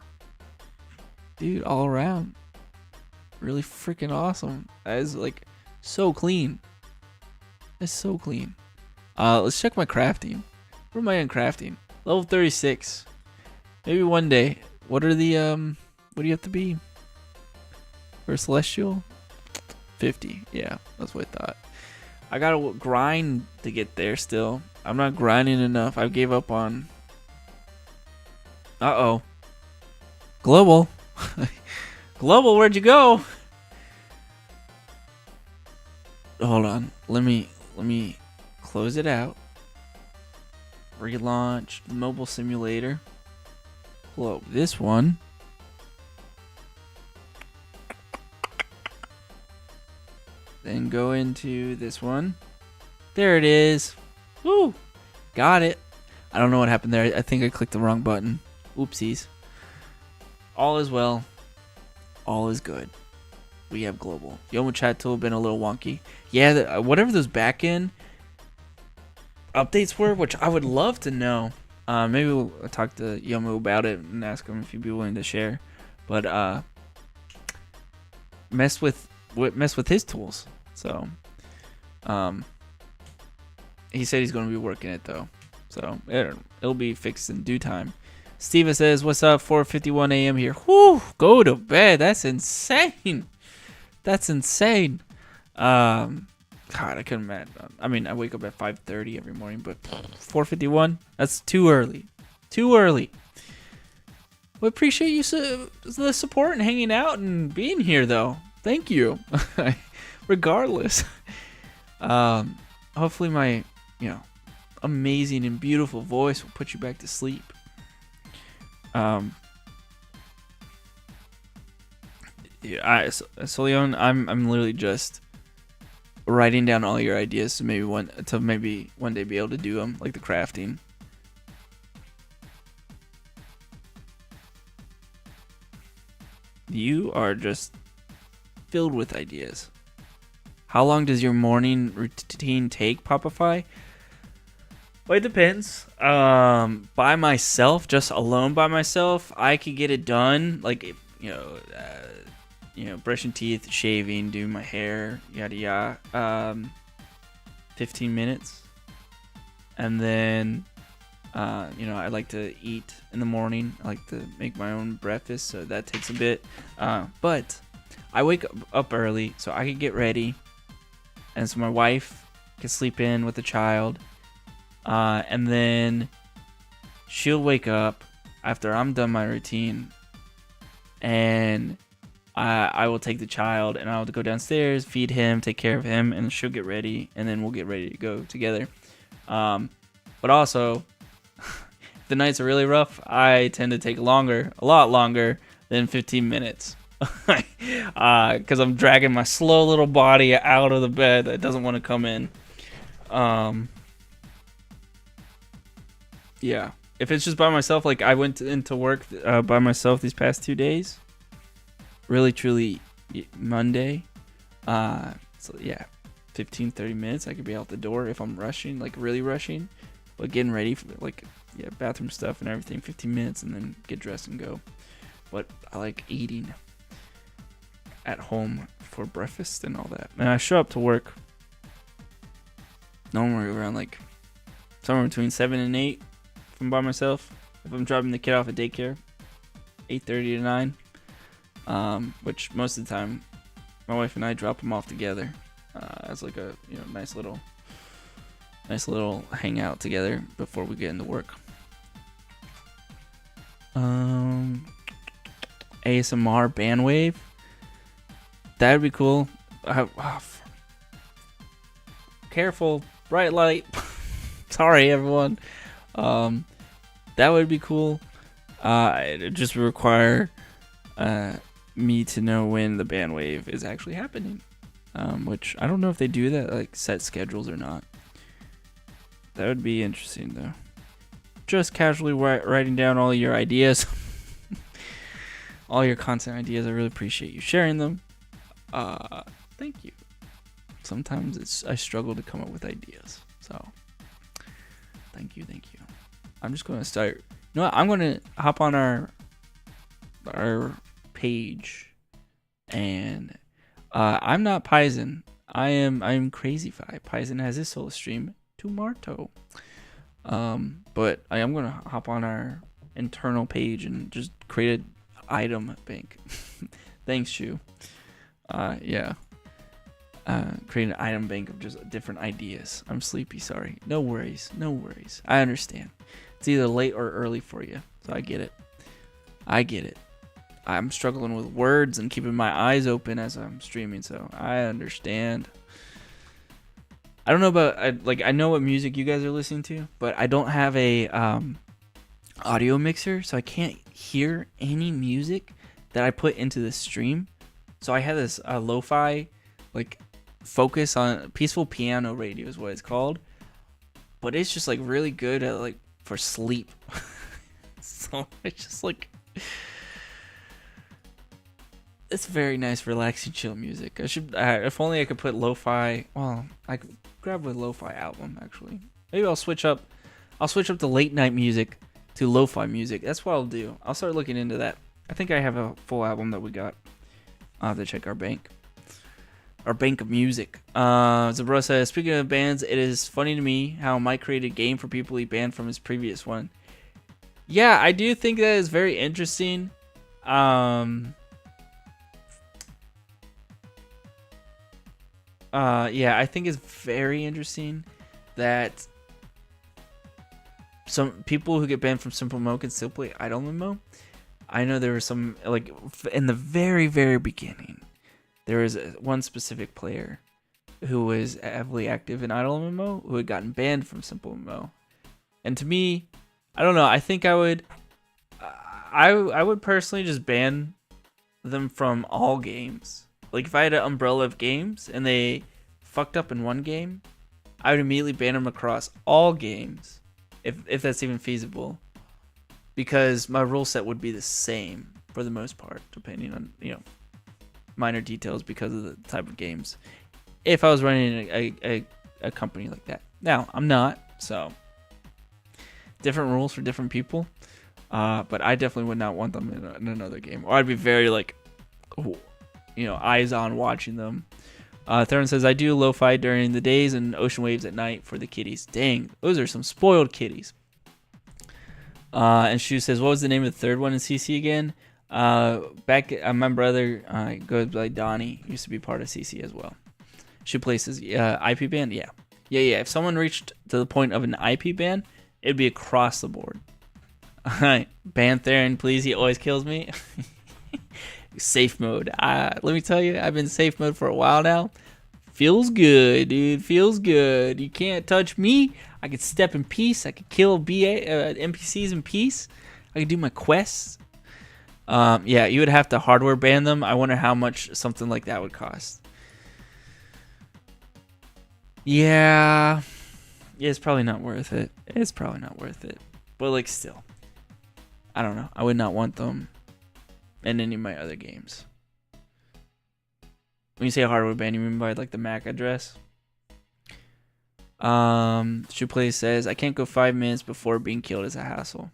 Dude, all around. Really freaking awesome. That is like so clean. That's so clean. Let's check my crafting. Where am I in crafting? Level 36. Maybe one day. What are the what do you have to be? For Celestial? 50. Yeah, that's what I thought. I gotta grind to get there still. I'm not grinding enough. I gave up on. Uh-oh. Global. Global, where'd you go? Hold on. Let me close it out. Relaunch the mobile simulator. Pull up this one. Then go into this one. There it is. Woo! Got it. I don't know what happened there. I think I clicked the wrong button. Oopsies. All is well. All is good. We have global. Yomo chat tool been a little wonky. Yeah, whatever those backend updates were, which I would love to know. Maybe we'll talk to Yomo about it and ask him if he'd be willing to share. But mess with his tools. So, he said he's going to be working it though. So it'll be fixed in due time. Steva says, "What's up? 4:51 a.m. here. Whew, go to bed. That's insane. That's insane. God, I couldn't imagine. I mean, I wake up at 5:30 every morning, but 4:51. That's too early. Too early. We appreciate you the support and hanging out and being here, though. Thank you. Regardless, hopefully my amazing and beautiful voice will put you back to sleep. Yeah, so Leon, I'm literally just writing down all your ideas to maybe one day be able to do them, like the crafting. You are just filled with ideas. How long does your morning routine take, Popify? Well, it depends. By myself, just alone by myself, I could get it done. Like, brushing teeth, shaving, doing my hair, yada yada. 15 minutes. And then, I like to eat in the morning. I like to make my own breakfast, so that takes a bit. But I wake up early, so I can get ready. And so my wife can sleep in with the child. And then she'll wake up after I'm done my routine. And I will take the child and I'll go downstairs, feed him, take care of him, and she'll get ready. And then we'll get ready to go together. But also, if the nights are really rough, I tend to take a lot longer than 15 minutes. Because I'm dragging my slow little body out of the bed that doesn't want to come in. Yeah, if it's just by myself, like I went into work by myself these past 2 days. Really, truly, Monday. So yeah, 15-30 minutes I could be out the door if I'm rushing, like really rushing, but getting ready for bathroom stuff and everything. 15 minutes and then get dressed and go. But I like eating at home for breakfast and all that. And I show up to work normally around like somewhere between 7 and 8 if I'm by myself. If I'm dropping the kid off at daycare, 8:30 to 9. which most of the time my wife and I drop them off together as like a nice little hangout together before we get into work. ASMR bandwave, that would be cool. Careful, bright light. Sorry everyone. That would be cool. It just require me to know when the bandwave is actually happening, which I don't know if they do that, like set schedules or not. That would be interesting though. Just casually writing down all your ideas, all your content ideas. I really appreciate you sharing them. Thank you. Sometimes I struggle to come up with ideas, so thank you. I'm just going to start. You know what? I'm going to hop on our page, and I'm not Paisen. I'm Crazyfi. Paisen has his solo stream tomorrow. But I am going to hop on our internal page and just create an item bank. Thanks, Shu. Yeah. Create an item bank of just different ideas. I'm sleepy, sorry. No worries. I understand. It's either late or early for you, so I get it. I'm struggling with words and keeping my eyes open as I'm streaming, so I understand. I don't know about I know what music you guys are listening to, but I don't have a audio mixer, so I can't hear any music that I put into the stream. So I have this lo-fi focus on peaceful piano radio is what it's called, but it's just really good at for sleep. So it's just it's very nice, relaxing, chill music. I should if only I could put lo-fi. Well, I could grab a lo-fi album actually. Maybe I'll switch up the late night music to lo-fi music. That's what I'll do. I'll start looking into that. I think I have a full album that we got. I'll have to check our bank of music. Zabro says, speaking of bands, it is funny to me how Mike created a game for people he banned from his previous one. Yeah, I do think that is very interesting. Yeah, I think it's very interesting that some people who get banned from SimpleMMO can still play MMO. I know there were some, in the very, very beginning, there was one specific player who was heavily active in MMO who had gotten banned from SimpleMMO. And to me, I don't know, I think I would personally just ban them from all games. Like, if I had an umbrella of games and they fucked up in one game, I would immediately ban them across all games, if that's even feasible. Because my rule set would be the same for the most part, depending on, minor details because of the type of games. If I was running a company like that. Now, I'm not, so different rules for different people. But I definitely would not want them in another game. Or I'd be very eyes on watching them. Theron says, I do lo-fi during the days and ocean waves at night for the kitties. Dang, those are some spoiled kitties. And Shu says, what was the name of the third one in CC again? Back, my brother goes by Donnie, used to be part of CC as well. Shu places IP ban? Yeah. If someone reached to the point of an IP ban, it'd be across the board. Alright, ban Theron, please, he always kills me. Safe mode. Let me tell you, I've been safe mode for a while now. Feels good, dude. Feels good. You can't touch me. I could step in peace. I could kill NPCs in peace. I could do my quests. Yeah, you would have to hardware ban them. I wonder how much something like that would cost. Yeah, it's probably not worth it. But still, I don't know. I would not want them in any of my other games. When you say hardware ban, you mean by the MAC address? Shuplay says, I can't go 5 minutes before being killed is a hassle.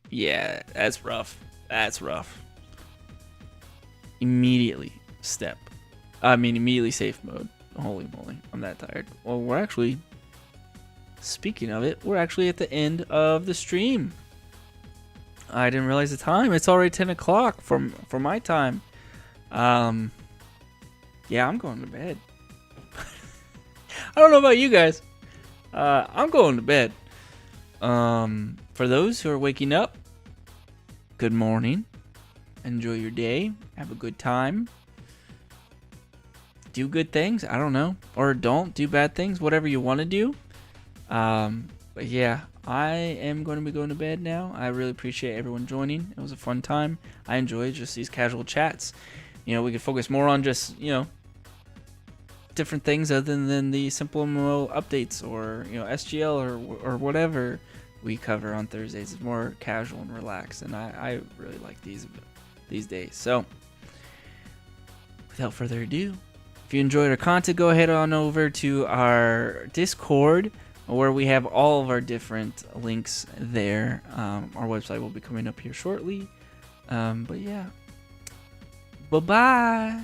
Yeah, that's rough. Immediately safe mode. Holy moly, I'm that tired. Well, we're actually, speaking of it, we're actually at the end of the stream. I didn't realize the time. It's already 10 o'clock for my time. Yeah, I'm going to bed. I don't know about you guys. I'm going to bed. For those who are waking up, good morning. Enjoy your day. Have a good time. Do good things. I don't know. Or don't do bad things. Whatever you want to do. But yeah, I am going to be going to bed now. I really appreciate everyone joining. It was a fun time. I enjoyed just these casual chats. You know, we could focus more on just, you know, different things other than the SimpleMMO updates or, you know, SGL or whatever we cover on Thursdays. It's more casual and relaxed, and I really like these days. So without further ado, if you enjoyed our content, go ahead on over to our Discord, where we have all of our different links there. Our website will be coming up here shortly. But yeah, bye-bye.